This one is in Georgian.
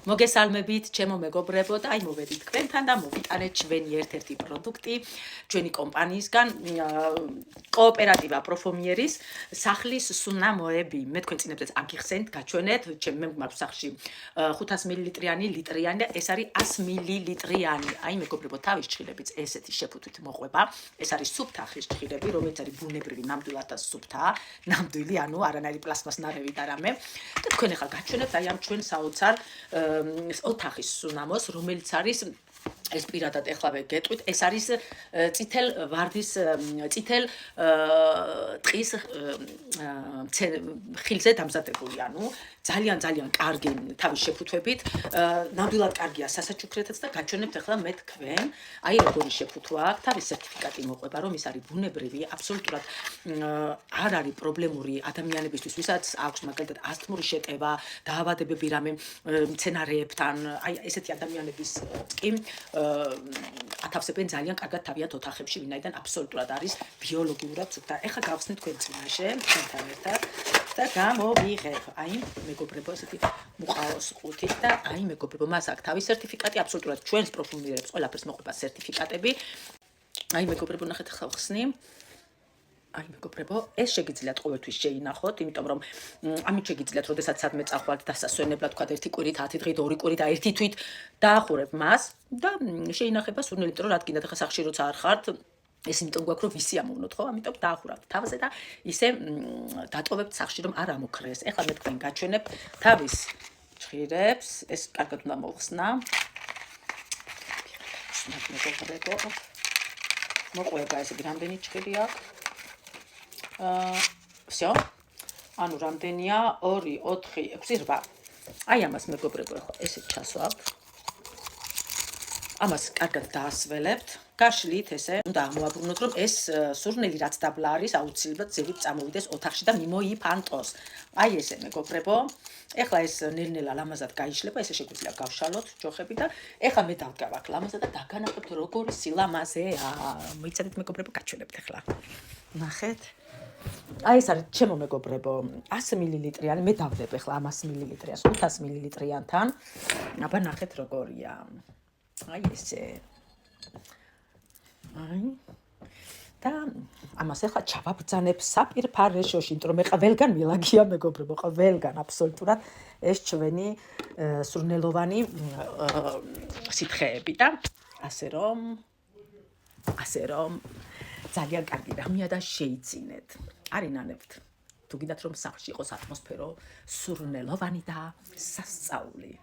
მოგესალმებით, ჩემო მეგობრებო და აი მოვედით თქვენთან და მოვიტანეთ ჩვენი ერთ-ერთი პროდუქტი ჩვენი კომპანიისგან კოოპერატივა პროფომიერის სახლის სუნამოები. მე თქვენ წინებზეც აგიხსენთ, გაჩვენეთ, მე მაქვს სახლში 500 მილilitrიანი ლიტრიანი და ეს არის 100 მილilitrიანი. აი მეგობრებო, თავის ჭხილებიც ესეთი შეფუთვით მოყვება. ეს არის სუფთახის ჭხილები, რომელიც არის ბუნებრივი ნამდვილად სუფთა, ნამდვილი, ანუ არანაირი პლასმასნარევი და რამე. და თქვენ ახლა გაჩვენებთ აი ამ ჩვენ საოცარ ოთახის სუნამოს, რომელიც არის ეს პირადად ეხლავე გეტყვით, ეს არის წითელ ვარდის წითელ ტყის ხილზე დამზადებული, ანუ ძალიან კარგი თავის შეფუთვებით, ნამდვილად კარგია სასაჩუქრეთაც და გაჩვენებთ ახლა მე თქვენ, აი როგორი შეფუთვა აქვს, თავის სერტიფიკატი მოყვება, რომ ის არის ბუნებრივი, აბსოლუტურად არ არის პრობლემური ადამიანებისთვის, ვისაც აქვს მაგალითად ასთმური შეტევა, დაავადებები რამე მცენარეებთან, აი ესეთი ადამიანების კი ათავსებენ ძალიან კარგად თავიანთ ოთახებში, ვინაიდან აბსოლუტურად არის ბიოლოგიურად სუფთა. ეხლა გავხსნით თქვენ წინაშე, ჩვენთან ერთად და გამოვიღებ. აი, მეგობრებო, ესეთი მუყაოს ყუთით და აი, მეგობრებო, მას აქვს თავის სერტიფიკატი, აბსოლუტურად ჩვენს პროფილიერებს ყველაფერს მოყვება სერტიფიკატები. აი, მეგობრებო, ნახეთ ახლა ვხსნი. აი მეგობრებო, ეს შეგიძლიათ ყოველთვის შეინახოთ, იმიტომ რომ ამით შეგიძლიათ, როდესაც სადმე წახვალთ დასასვენებლად, თქვა ერთი კვირით, 10 დღით, 2 კვირით, ერთი თვით დაახურებ მას და შეინახება სურნელით, რომ რა გინდათ, ახლა სახლში როცა არ ხართ, ეს იმიტომ გვაქვს, რომ ვისი ამოვნოთ, ხო? ამიტომ დაახურავთ თავზე და ისე დატოვებთ სახლში, რომ არ ამოქრეს. ეხლა მე თქვენ გაჩვენებ თავის ჭხირებს, ეს კარგად უნდა მოხსნა. მეგობრებო, მოყვება ესეთი რამდენი ჭხირი აქვს? всё. ანუ რამდენია? 2, 4, 6, 8. აი ამას მეგობრებო, ახლა ესე ჩასვავთ. ამას კარგად დაასველებთ. გაშლით ესე, უნდა ამოაბრუნოთ, რომ ეს სურნელი რაც დაბლა არის, აუცილებლად ზევით წამოვიდეს ოთახში და მიმოიფანტოს. აი ესე მეგობრებო. ეხლა ეს ნელ-ნელა ლამაზად გაიშლება, ესე შეგვიძლია გავშალოთ ჯოხები და ეხლა მე დავდგავ აქ ლამაზად და დაგანახებთ როგორი სილამაზეა. მოიცადეთ მეგობრებო, გაჩვენებთ ახლა. ნახეთ. აი ეს არის ჩემო მეგობრებო 100 მილilitrიანი, მე დავდებ ახლა ამ 100 მილilitrიანს 500 მილilitrიანთან. აბა ნახეთ როგორია. აი ესე. აი და ამას ახლა ჩავაბრძანებ საპირფარეშოში, იმიტომ რომ მე ყველგან მილაგია მეგობრებო, ყველგან აბსოლუტურად ეს ჩვენი სურნელოვანი სითხეები და ასე რომ ძალიან კარგი რამეა და შეიცინეთ. არინანებთ. თუ გინდათ რომ სახლში იყოს ატმოსფერო სურნელოვანი და სასწაული.